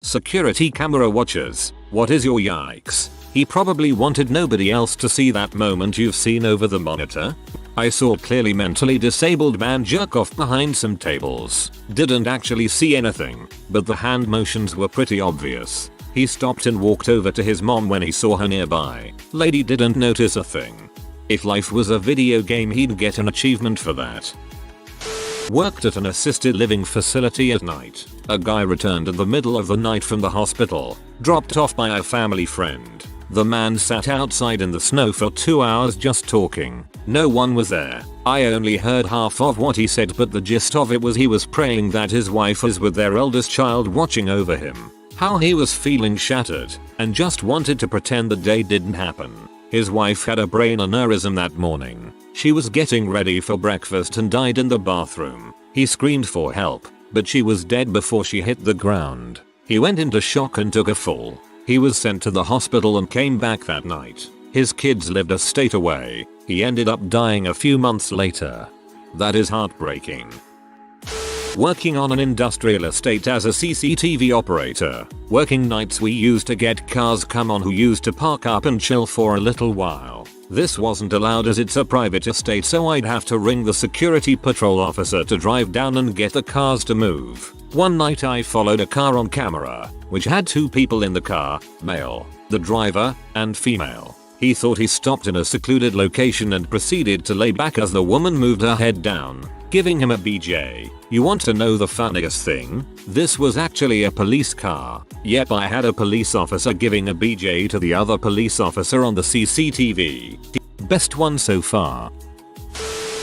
Security camera watchers, what is your yikes? He probably wanted nobody else to see that moment you've seen over the monitor. I saw clearly mentally disabled man jerk off behind some tables. Didn't actually see anything, but the hand motions were pretty obvious. He stopped and walked over to his mom when he saw her nearby. Lady didn't notice a thing. If life was a video game, he'd get an achievement for that. Worked at an assisted living facility at night. A guy returned in the middle of the night from the hospital, dropped off by a family friend. The man sat outside in the snow for 2 hours just talking. No one was there. I only heard half of what he said, but the gist of it was he was praying that his wife was with their eldest child watching over him. How he was feeling shattered and just wanted to pretend the day didn't happen. His wife had a brain aneurysm that morning. She was getting ready for breakfast and died in the bathroom. He screamed for help, but she was dead before she hit the ground. He went into shock and took a fall. He was sent to the hospital and came back that night. His kids lived a state away. He ended up dying a few months later. That is heartbreaking. Working on an industrial estate as a CCTV operator. Working nights, we used to get cars come on who used to park up and chill for a little while. This wasn't allowed as it's a private estate, so I'd have to ring the security patrol officer to drive down and get the cars to move. One night I followed a car on camera, which had 2 people in the car, male, the driver, and female. He thought he stopped in a secluded location and proceeded to lay back as the woman moved her head down, giving him a BJ. You want to know the funniest thing? This was actually a police car. Yep, I had a police officer giving a BJ to the other police officer on the CCTV. Best one so far.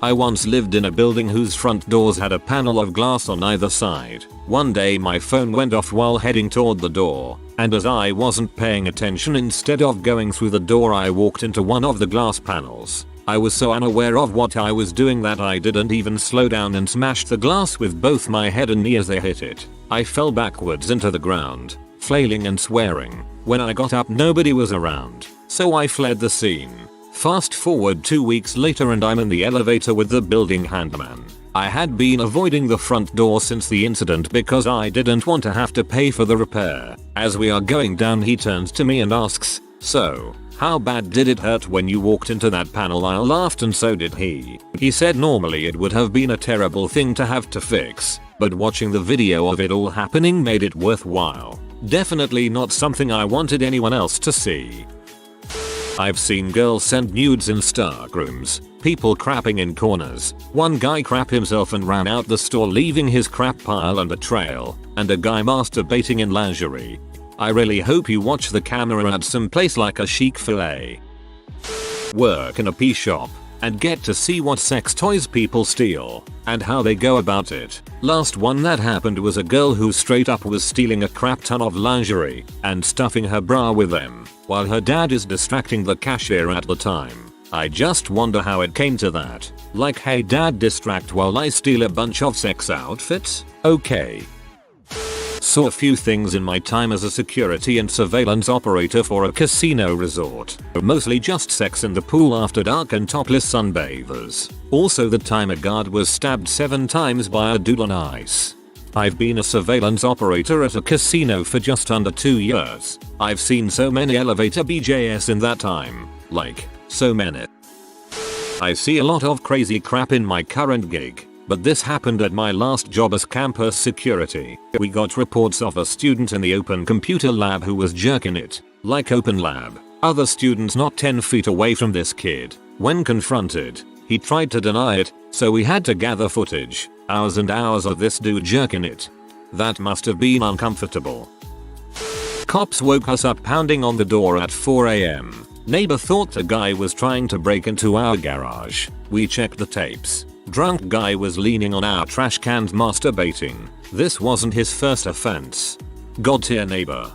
I once lived in a building whose front doors had a panel of glass on either side. One day my phone went off while heading toward the door, and as I wasn't paying attention, instead of going through the door, I walked into one of the glass panels. I was so unaware of what I was doing that I didn't even slow down and smashed the glass with both my head and knee as they hit it. I fell backwards into the ground, flailing and swearing. When I got up, nobody was around, so I fled the scene. Fast forward 2 weeks later and I'm in the elevator with the building handyman. I had been avoiding the front door since the incident because I didn't want to have to pay for the repair. As we are going down, he turns to me and asks, "So, how bad did it hurt when you walked into that panel?" I laughed and so did he. He said normally it would have been a terrible thing to have to fix, but watching the video of it all happening made it worthwhile. Definitely not something I wanted anyone else to see. I've seen girls send nudes in starkrooms, people crapping in corners, one guy crap himself and ran out the store leaving his crap pile and a trail, and a guy masturbating in lingerie. I really hope you watch the camera at some place like a chic fillet. Work in a pea shop and get to see what sex toys people steal and how they go about it. Last one that happened was a girl who straight up was stealing a crap ton of lingerie and stuffing her bra with them while her dad is distracting the cashier at the time. I just wonder how it came to that. Like, hey dad, distract while I steal a bunch of sex outfits? Okay. Saw a few things in my time as a security and surveillance operator for a casino resort. Mostly just sex in the pool after dark and topless sunbathers. Also the time a guard was stabbed 7 times by a dude on ice. I've been a surveillance operator at a casino for just under 2 years. I've seen so many elevator BJs in that time. Like, so many. I see a lot of crazy crap in my current gig. But this happened at my last job as campus security. We got reports of a student in the open computer lab who was jerking it. Like open lab. Other students not 10 feet away from this kid. When confronted, he tried to deny it, so we had to gather footage. Hours and hours of this dude jerking it. That must have been uncomfortable. Cops woke us up pounding on the door at 4 AM. Neighbor thought the guy was trying to break into our garage. We checked the tapes. Drunk guy was leaning on our trash cans masturbating. This wasn't his first offense. God tier neighbor.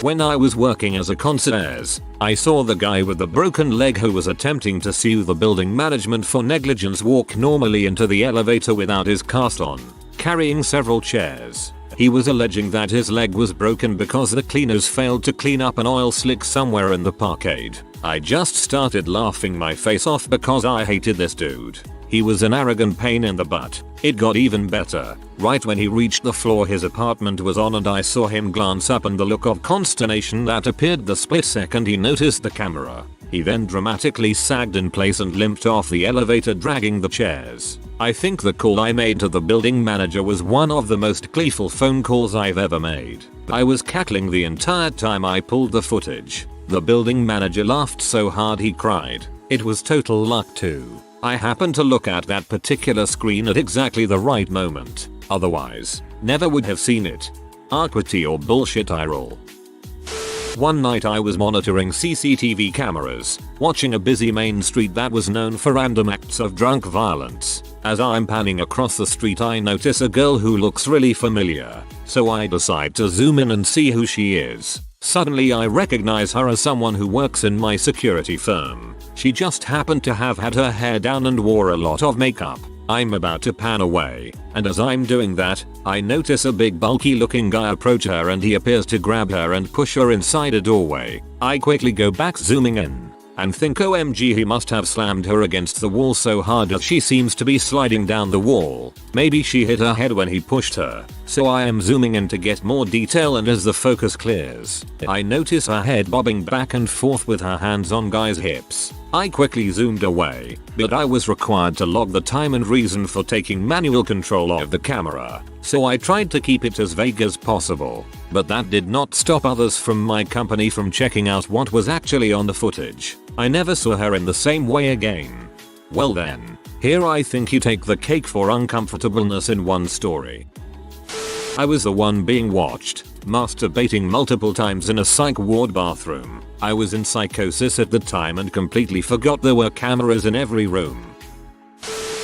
When I was working as a concierge, I saw the guy with the broken leg who was attempting to sue the building management for negligence walk normally into the elevator without his cast on, carrying several chairs. He was alleging that his leg was broken because the cleaners failed to clean up an oil slick somewhere in the parkade. I just started laughing my face off because I hated this dude. He was an arrogant pain in the butt. It got even better. Right when he reached the floor his apartment was on and I saw him glance up and the look of consternation that appeared the split second he noticed the camera. He then dramatically sagged in place and limped off the elevator dragging the chairs. I think the call I made to the building manager was one of the most gleeful phone calls I've ever made. I was cackling the entire time I pulled the footage. The building manager laughed so hard he cried. It was total luck too. I happened to look at that particular screen at exactly the right moment. Otherwise, never would have seen it. Aquity or bullshit I roll. One night I was monitoring CCTV cameras, watching a busy main street that was known for random acts of drunk violence. As I'm panning across the street I notice a girl who looks really familiar, so I decide to zoom in and see who she is. Suddenly I recognize her as someone who works in my security firm. She just happened to have had her hair down and wore a lot of makeup. I'm about to pan away, and as I'm doing that, I notice a big bulky looking guy approach her and he appears to grab her and push her inside a doorway. I quickly go back zooming in, and think OMG he must have slammed her against the wall so hard as she seems to be sliding down the wall. Maybe she hit her head when he pushed her, so I am zooming in to get more detail and as the focus clears, I notice her head bobbing back and forth with her hands on guy's hips. I quickly zoomed away, but I was required to log the time and reason for taking manual control of the camera, so I tried to keep it as vague as possible. But that did not stop others from my company from checking out what was actually on the footage. I never saw her in the same way again. Well then, here I think you take the cake for uncomfortableness in one story. I was the one being watched, masturbating multiple times in a psych ward bathroom. I was in psychosis at the time and completely forgot there were cameras in every room.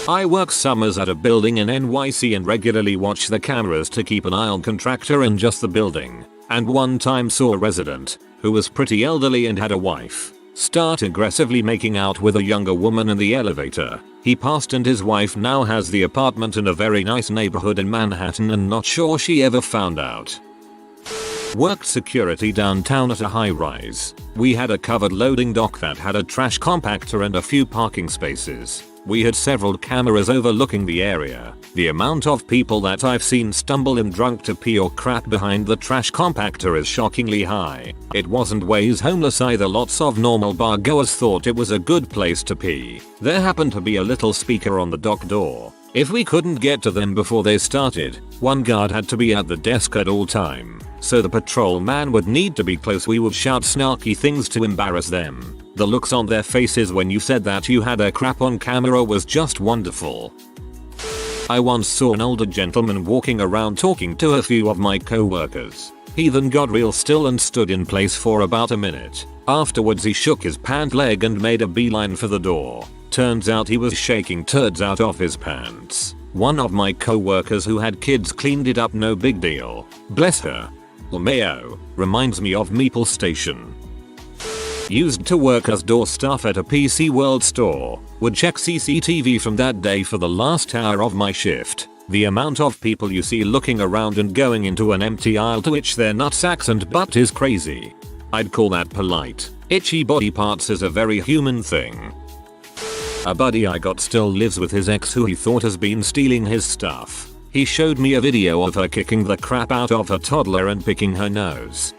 I work summers at a building in NYC and regularly watch the cameras to keep an eye on contractor and just the building. And one time saw a resident, who was pretty elderly and had a wife, start aggressively making out with a younger woman in the elevator. He passed and his wife now has the apartment in a very nice neighborhood in Manhattan and not sure she ever found out. Worked security downtown at a high-rise. We had a covered loading dock that had a trash compactor and a few parking spaces. We had several cameras overlooking the area. The amount of people that I've seen stumble in drunk to pee or crap behind the trash compactor is shockingly high. It wasn't ways homeless either. Lots of normal bar goers thought it was a good place to pee. There happened to be a little speaker on the dock door. If we couldn't get to them before they started, one guard had to be at the desk at all time. So the patrolman would need to be close. We would shout snarky things to embarrass them. The looks on their faces when you said that you had a crap on camera was just wonderful. I once saw an older gentleman walking around talking to a few of my co-workers. He then got real still and stood in place for about a minute. Afterwards he shook his pant leg and made a beeline for the door. Turns out he was shaking turds out of his pants. One of my co-workers who had kids cleaned it up, no big deal. Bless her. Mayo reminds me of Meeple Station. Used to work as door staff at a PC World store. Would check CCTV from that day for the last hour of my shift. The amount of people you see looking around and going into an empty aisle to itch their nutsacks and butt is crazy. I'd call that polite. Itchy body parts is a very human thing. A buddy I got still lives with his ex who he thought has been stealing his stuff. He showed me a video of her kicking the crap out of her toddler and picking her nose.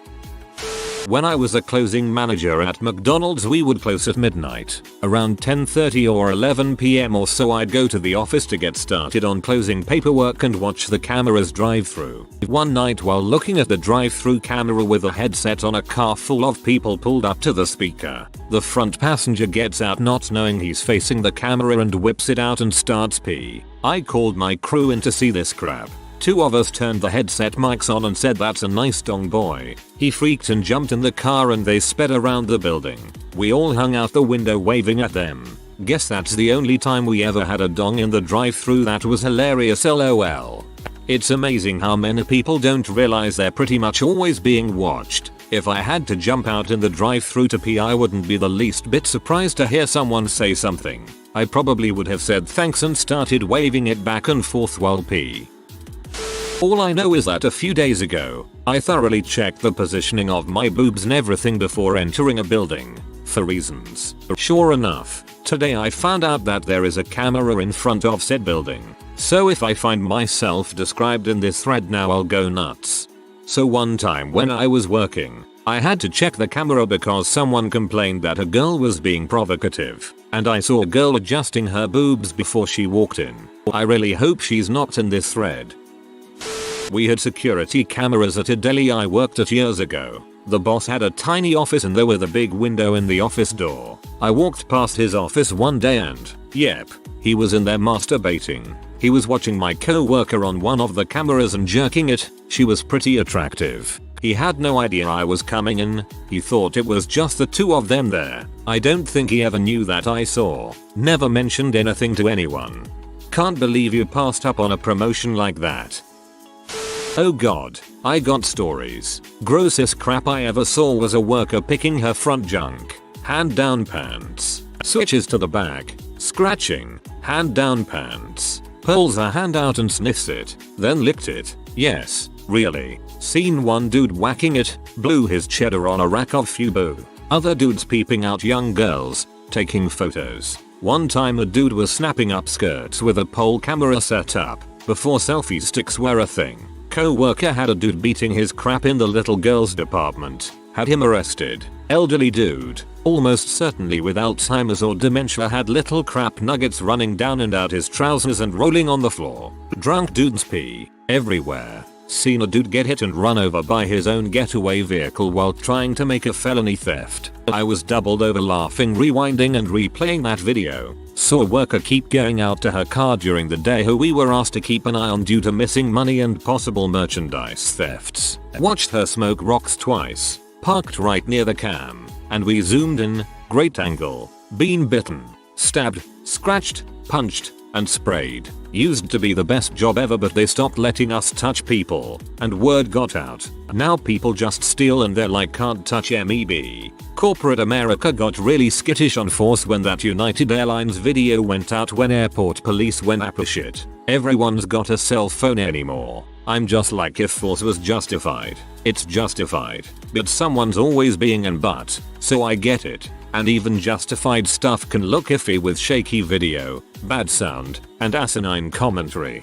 When I was a closing manager at McDonald's we would close at midnight. Around 10:30 or 11 PM or so I'd go to the office to get started on closing paperwork and watch the cameras drive through. One night while looking at the drive-through camera with a headset on, a car full of people pulled up to the speaker. The front passenger gets out not knowing he's facing the camera and whips it out and starts pee. I called my crew in to see this crap. Two of us turned the headset mics on and said that's a nice dong boy. He freaked and jumped in the car and they sped around the building. We all hung out the window waving at them. Guess that's the only time we ever had a dong in the drive-thru. That was hilarious lol. It's amazing how many people don't realize they're pretty much always being watched. If I had to jump out in the drive-thru to pee I wouldn't be the least bit surprised to hear someone say something. I probably would have said thanks and started waving it back and forth while pee. All I know is that a few days ago, I thoroughly checked the positioning of my boobs and everything before entering a building. for reasons. Sure enough, today I found out that there is a camera in front of said building. So if I find myself described in this thread now, I'll go nuts. So one time when I was working, I had to check the camera because someone complained that a girl was being provocative, and I saw a girl adjusting her boobs before she walked in. I really hope she's not in this thread. We had security cameras at a deli I worked at years ago. The boss had a tiny office and there was a big window in the office door. I walked past his office one day and, yep, he was in there masturbating. He was watching my co-worker on one of the cameras and jerking it. She was pretty attractive. He had no idea I was coming in. He thought it was just the two of them there. I don't think he ever knew that I saw. Never mentioned anything to anyone. Can't believe you passed up on a promotion like that. Oh god, I got stories. Grossest crap I ever saw was a worker picking her front junk. Hand down pants. Switches to the back. Scratching. Hand down pants. Pulls her hand out and sniffs it. Then licked it. Yes, really. Seen one dude whacking it. Blew his cheddar on a rack of Fubu. Other dudes peeping out young girls. Taking photos. One time a dude was snapping up skirts with a pole camera set up. Before selfie sticks were a thing. Co-worker had a dude beating his crap in the little girls department. Had him arrested. Elderly dude, almost certainly with Alzheimer's or dementia, had little crap nuggets running down and out his trousers and rolling on the floor. Drunk dudes pee everywhere. Seen a dude get hit and run over by his own getaway vehicle while trying to make a felony theft. I was doubled over laughing, rewinding and replaying that video. Saw a worker keep going out to her car during the day who we were asked to keep an eye on due to missing money and possible merchandise thefts. Watched her smoke rocks twice. Parked right near the cam. And we zoomed in. Great angle. Been bitten. Stabbed. Scratched. Punched. And sprayed. Used to be the best job ever, but they stopped letting us touch people. And word got out. Now people just steal and they're like, can't touch MEB. Corporate America got really skittish on force when that United Airlines video went out when airport police went apeshit. Everyone's got a cell phone anymore. I'm just like, if force was justified, it's justified. But someone's always being an butt, so I get it. And even justified stuff can look iffy with shaky video, bad sound, and asinine commentary.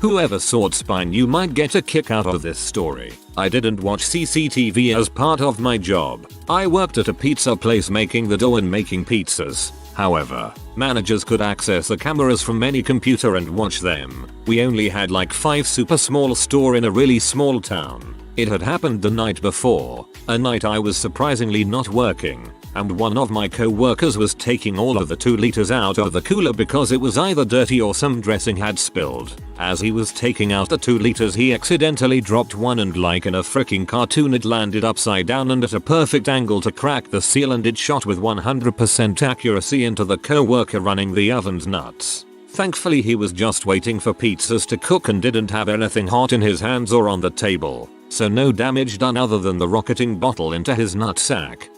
Whoever saw Spine, you might get a kick out of this story. I didn't watch CCTV as part of my job. I worked at a pizza place making the dough and making pizzas. However, managers could access the cameras from any computer and watch them. We only had like 5 super small store in a really small town. It had happened the night before, a night I was surprisingly not working, and one of my co-workers was taking all of the 2 liters out of the cooler because it was either dirty or some dressing had spilled. As he was taking out the 2 liters, he accidentally dropped one, and like in a freaking cartoon it landed upside down and at a perfect angle to crack the seal, and it shot with 100% accuracy into the co-worker running the oven's nuts. Thankfully he was just waiting for pizzas to cook and didn't have anything hot in his hands or on the table, so no damage done other than the rocketing bottle into his nutsack.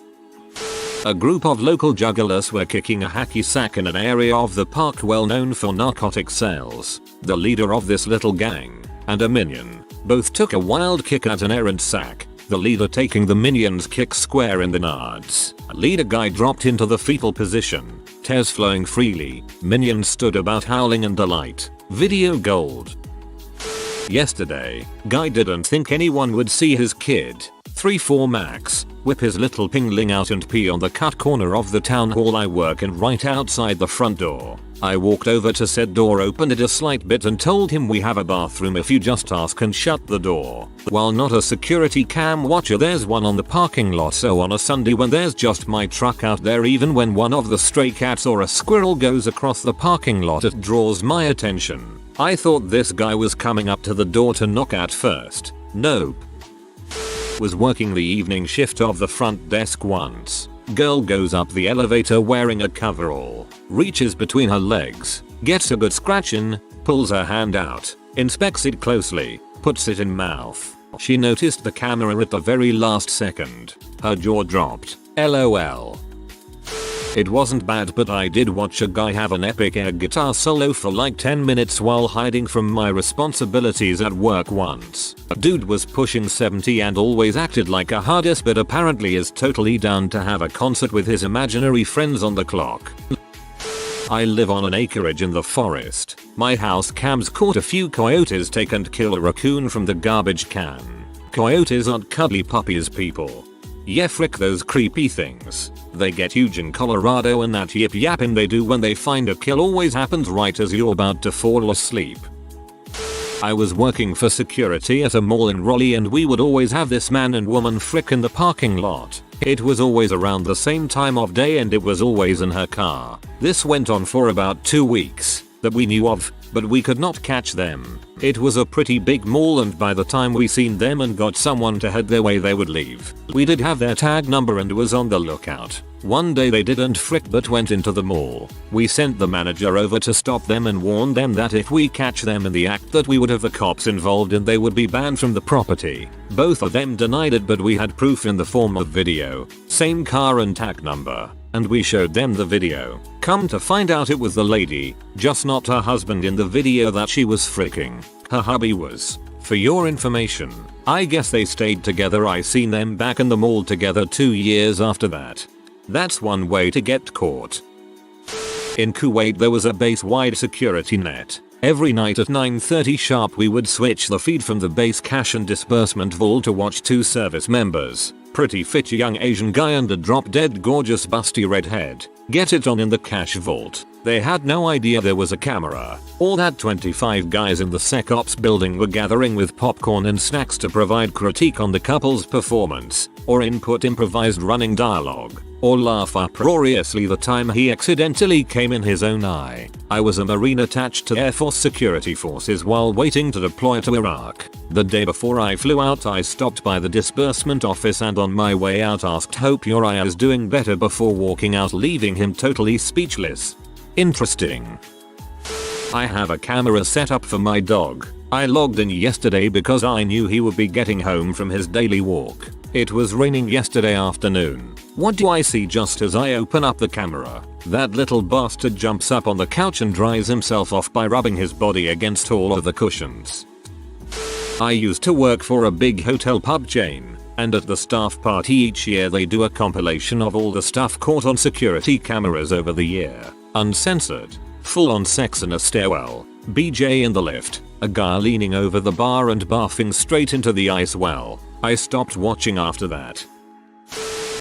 A group of local jugglers were kicking a hacky sack in an area of the park well known for narcotic sales. The leader of this little gang and a minion both took a wild kick at an errant sack, the leader taking the minion's kick square in the nards. Leader guy dropped into the fetal position, tears flowing freely. Minion stood about howling in delight. Video gold. Yesterday, guy didn't think anyone would see his kid, 3-4 max, whip his little pingling out and pee on the cut corner of the town hall I work in right outside the front door. I walked over to said door, opened it a slight bit and told him we have a bathroom if you just ask, and shut the door. While not a security cam watcher, there's one on the parking lot, so on a Sunday when there's just my truck out there, even when one of the stray cats or a squirrel goes across the parking lot, it draws my attention. I thought this guy was coming up to the door to knock at first. Nope. Was working the evening shift of the front desk once. Girl goes up the elevator wearing a coverall, reaches between her legs, gets a good scratch in, pulls her hand out, inspects it closely, puts it in mouth. She noticed the camera at the very last second. Her jaw dropped. LOL. It wasn't bad, but I did watch a guy have an epic air guitar solo for like 10 minutes while hiding from my responsibilities at work once. A dude was pushing 70 and always acted like a hardest, but apparently is totally down to have a concert with his imaginary friends on the clock. I live on an acreage in the forest. My house cams caught a few coyotes take and kill a raccoon from the garbage can. Coyotes aren't cuddly puppies, people. Yeah, frick those creepy things. They get huge in Colorado, and that yip yapping they do when they find a kill always happens right as you're about to fall asleep. I was working for security at a mall in Raleigh, and we would always have this man and woman frick in the parking lot. It was always around the same time of day and it was always in her car. This went on for about 2 weeks that we knew of, but we could not catch them. It was a pretty big mall, and by the time we seen them and got someone to head their way, they would leave. We did have their tag number and was on the lookout. One day they didn't frick but went into the mall. We sent the manager over to stop them and warned them that if we catch them in the act that we would have the cops involved and they would be banned from the property. Both of them denied it, but we had proof in the form of video. Same car and tag number. And we showed them the video. Come to find out it was the lady, just not her husband in the video that she was fricking. Her hubby was. For your information, I guess they stayed together. I seen them back in the mall together 2 years after that. That's one way to get caught. In Kuwait there was a base-wide security net. Every night at 9:30 sharp we would switch the feed from the base cash and disbursement vault to watch 2 service members. Pretty fit young Asian guy and a drop-dead gorgeous busty redhead. Get it on in the cash vault. They had no idea there was a camera. All that 25 guys in the SecOps building were gathering with popcorn and snacks to provide critique on the couple's performance, or input improvised running dialogue, or laugh uproariously the time he accidentally came in his own eye. I was a Marine attached to Air Force security forces while waiting to deploy to Iraq. The day before I flew out, I stopped by the disbursement office and on my way out asked "Hope your eye is doing better" before walking out, leaving him totally speechless. Interesting. I have a camera set up for my dog. I logged in yesterday because I knew he would be getting home from his daily walk. It was raining yesterday afternoon. What do I see just as I open up the camera? That little bastard jumps up on the couch and dries himself off by rubbing his body against all of the cushions. I used to work for a big hotel pub chain, and at the staff party each year they do a compilation of all the stuff caught on security cameras over the year. Uncensored. Full on sex in a stairwell, BJ in the lift, a guy leaning over the bar and barfing straight into the ice well. I stopped watching after that.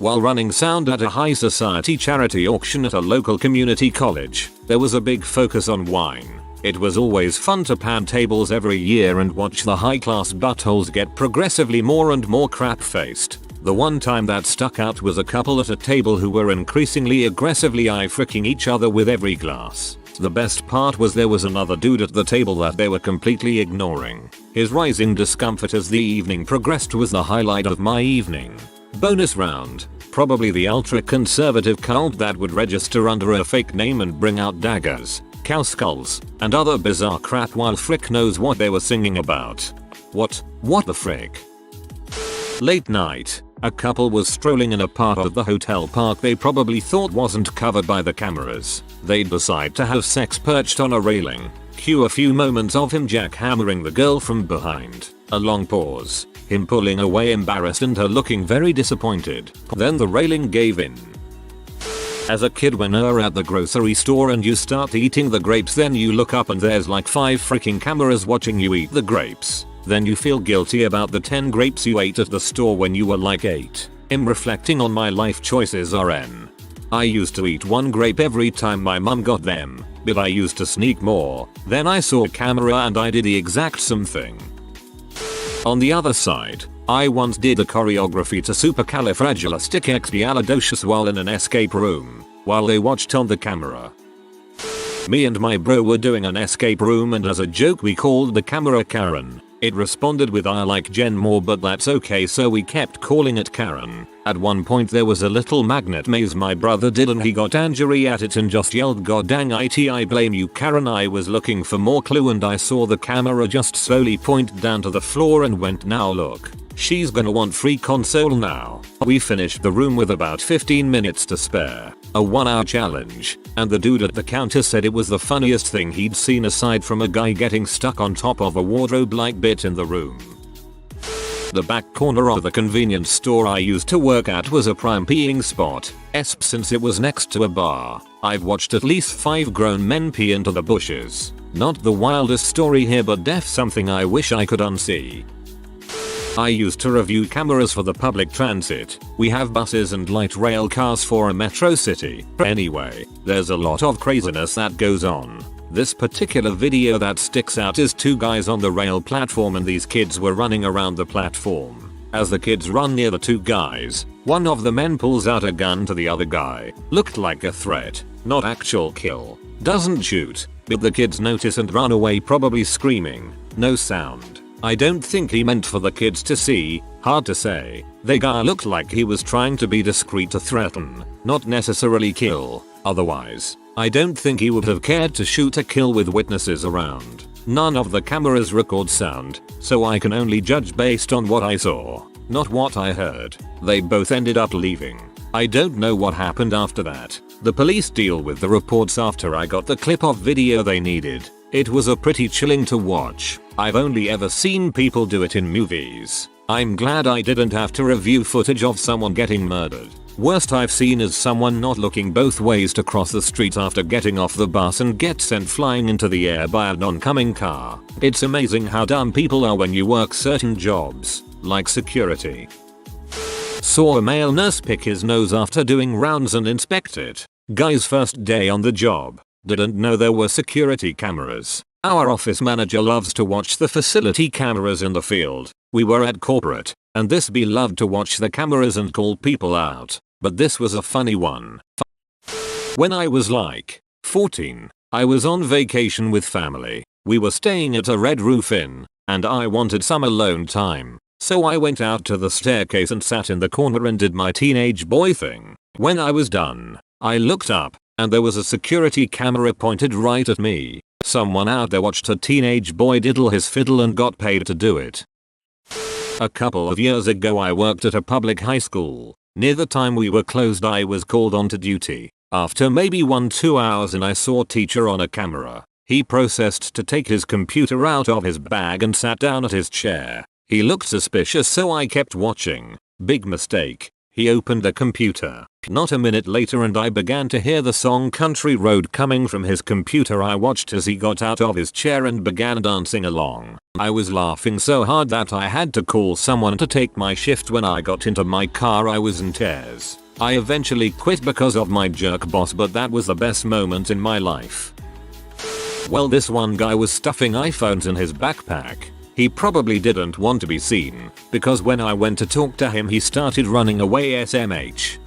While running sound at a high society charity auction at a local community college, there was a big focus on wine. It was always fun to pan tables every year and watch the high-class buttholes get progressively more and more crap-faced. The one time that stuck out was a couple at a table who were increasingly aggressively eye-fricking each other with every glass. The best part was there was another dude at the table that they were completely ignoring. His rising discomfort as the evening progressed was the highlight of my evening. Bonus round. Probably the ultra-conservative cult that would register under a fake name and bring out daggers, cow skulls, and other bizarre crap while frick knows what they were singing about. What the frick? Late night. A couple was strolling in a part of the hotel park they probably thought wasn't covered by the cameras. They'd decide to have sex perched on a railing. Cue a few moments of him jackhammering the girl from behind. A long pause. Him pulling away embarrassed and her looking very disappointed. Then the railing gave in. As a kid when you're at the grocery store and you start eating the grapes, then you look up and there's like 5 freaking cameras watching you eat the grapes. Then you feel guilty about the 10 grapes you ate at the store when you were like 8. I'm reflecting on my life choices RN. I used to eat 1 grape every time my mum got them, but I used to sneak more. Then I saw a camera and I did the exact same thing. On the other side, I once did the choreography to Supercalifragilisticexpialidocious while in an escape room, while they watched on the camera. Me and my bro were doing an escape room and as a joke we called the camera Karen. It responded with "I like Jen more, but that's okay," so we kept calling it Karen. At one point there was a little magnet maze my brother did and he got angry at it and just yelled "God dang it, I blame you Karen." I was looking for more clue and I saw the camera just slowly point down to the floor and went, "Now look." She's gonna want free console now. We finished the room with about 15 minutes to spare. A 1-hour challenge. And the dude at the counter said it was the funniest thing he'd seen aside from a guy getting stuck on top of a wardrobe-like bit in the room. The back corner of the convenience store I used to work at was a prime peeing spot, since it was next to a bar. I've watched at least 5 grown men pee into the bushes. Not the wildest story here, but something I wish I could unsee. I used to review cameras for the public transit. We have buses and light rail cars for a metro city. Anyway, there's a lot of craziness that goes on. This particular video that sticks out is 2 guys on the rail platform and these kids were running around the platform. As the kids run near the 2 guys, one of the men pulls out a gun to the other guy. Looked like a threat, not actual kill. Doesn't shoot, but the kids notice and run away, probably screaming. No sound. I don't think he meant for the kids to see, hard to say. The guy looked like he was trying to be discreet to threaten, not necessarily kill. Otherwise, I don't think he would have cared to shoot a kill with witnesses around. None of the cameras record sound, so I can only judge based on what I saw, not what I heard. They both ended up leaving. I don't know what happened after that. The police deal with the reports after I got the clip of video they needed. It was a pretty chilling to watch. I've only ever seen people do it in movies. I'm glad I didn't have to review footage of someone getting murdered. Worst I've seen is someone not looking both ways to cross the street after getting off the bus and get sent flying into the air by an oncoming car. It's amazing how dumb people are when you work certain jobs, like security. Saw a male nurse pick his nose after doing rounds and inspect it. Guy's first day on the job. Didn't know there were security cameras. Our office manager loves to watch the facility cameras in the field. We were at corporate, and this bee loved to watch the cameras and call people out. But this was a funny one. When I was like 14, I was on vacation with family. We were staying at a Red Roof Inn, and I wanted some alone time. So I went out to the staircase and sat in the corner and did my teenage boy thing. When I was done, I looked up, and there was a security camera pointed right at me. Someone out there watched a teenage boy diddle his fiddle and got paid to do it. A couple of years ago I worked at a public high school. Near the time we were closed I was called onto duty. After maybe 1-2 hours and I saw teacher on a camera. He processed to take his computer out of his bag and sat down at his chair. He looked suspicious so I kept watching. Big mistake. He opened the computer. Not a minute later and I began to hear the song Country Road coming from his computer. I watched as he got out of his chair and began dancing along. I was laughing so hard that I had to call someone to take my shift. When I got into my car I was in tears. I eventually quit because of my jerk boss, but that was the best moment in my life. Well, this one guy was stuffing iPhones in his backpack. He probably didn't want to be seen, because when I went to talk to him he started running away SMH.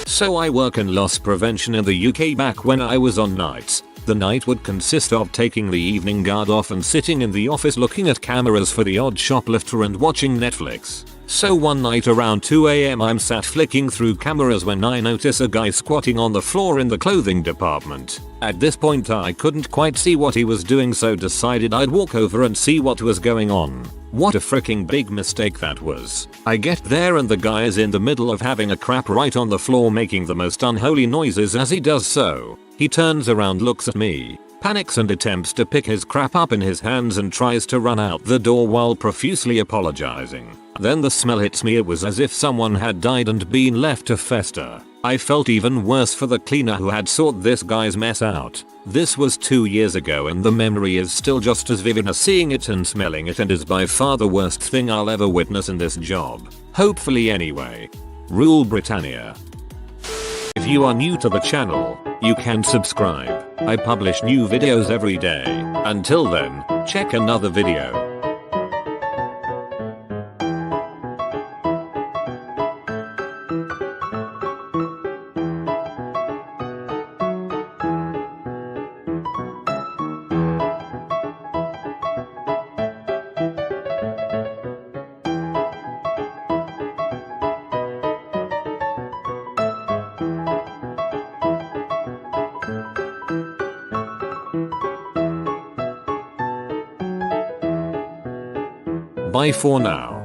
So I work in loss prevention in the UK. Back when I was on nights, the night would consist of taking the evening guard off and sitting in the office looking at cameras for the odd shoplifter and watching Netflix. So one night around 2 AM I'm sat flicking through cameras when I notice a guy squatting on the floor in the clothing department. At this point I couldn't quite see what he was doing, so decided I'd walk over and see what was going on. What a freaking big mistake that was. I get there and the guy is in the middle of having a crap right on the floor, making the most unholy noises. As he does so, he turns around, looks at me, panics and attempts to pick his crap up in his hands and tries to run out the door while profusely apologizing. Then the smell hits me. It was as if someone had died and been left to fester. I felt even worse for the cleaner who had sought this guy's mess out. This was 2 years ago and the memory is still just as vivid as seeing it and smelling it, and is by far the worst thing I'll ever witness in this job. Hopefully anyway. Rule Britannia. If you are new to the channel, you can subscribe. I publish new videos every day. Until then, check another video. Bye for now.